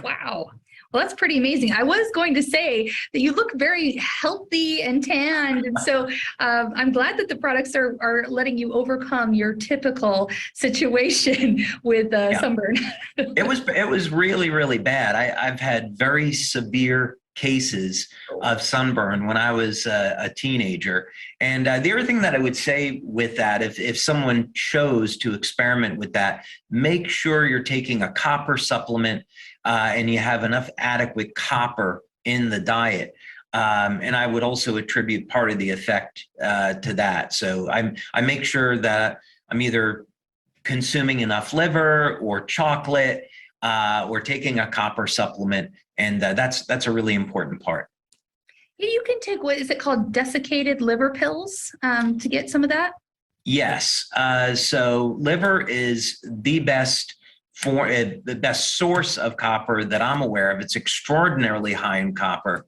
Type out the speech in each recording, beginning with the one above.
Wow. Well, that's pretty amazing. I was going to say that you look very healthy and tanned. And so I'm glad that the products are letting you overcome your typical situation with sunburn. It was really, really bad. I've had very severe cases of sunburn when I was a teenager. And the other thing that I would say with that, if someone chose to experiment with that, make sure you're taking a copper supplement and you have enough adequate copper in the diet. And I would also attribute part of the effect to that. So I make sure that I'm either consuming enough liver or chocolate or taking a copper supplement. And that's a really important part. Yeah, you can take, what is it called, desiccated liver pills to get some of that? Yes. So liver is the best source of copper that I'm aware of. It's extraordinarily high in copper.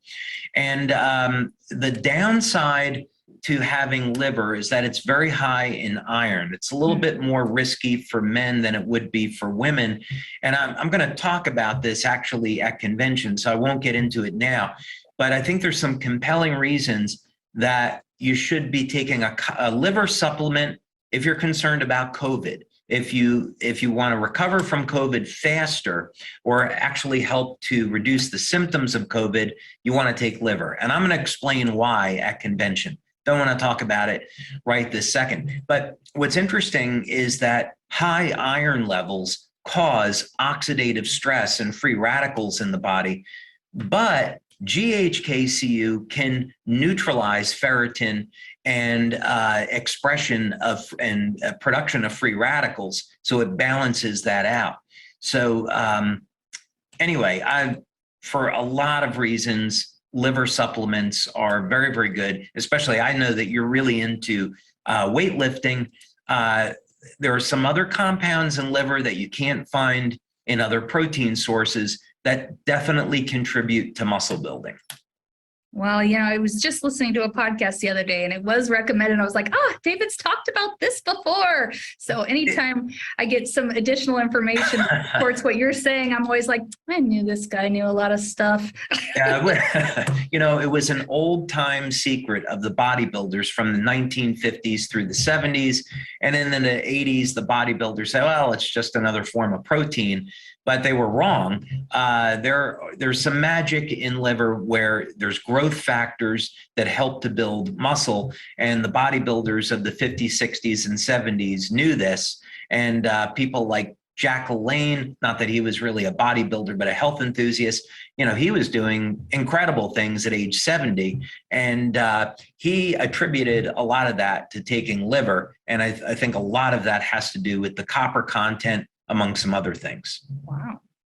And the downside to having liver is that it's very high in iron. It's a little bit more risky for men than it would be for women. And I'm going to talk about this actually at convention, so I won't get into it now. But I think there's some compelling reasons that you should be taking a liver supplement if you're concerned about COVID. If you want to recover from COVID faster or actually help to reduce the symptoms of COVID, you want to take liver. And I'm going to explain why at convention. Don't want to talk about it right this second. But what's interesting is that high iron levels cause oxidative stress and free radicals in the body. But GHKCU can neutralize ferritin and expression of and production of free radicals. So it balances that out. So anyway, for a lot of reasons, liver supplements are very, very good, especially I know that you're really into weightlifting. There are some other compounds in liver that you can't find in other protein sources that definitely contribute to muscle building. Well, I was just listening to a podcast the other day and it was recommended. I was like, David's talked about this before. So anytime I get some additional information towards what you're saying, I'm always like, I knew this guy knew a lot of stuff. It was an old time secret of the bodybuilders from the 1950s through the 70s. And then in the 80s, the bodybuilders said, well, it's just another form of protein. But they were wrong. There's some magic in liver where there's growth factors that help to build muscle. And the bodybuilders of the 50s, 60s, and 70s knew this. And people like Jack LaLanne, not that he was really a bodybuilder, but a health enthusiast, he was doing incredible things at age 70. And he attributed a lot of that to taking liver. And I think a lot of that has to do with the copper content, among some other things. Wow.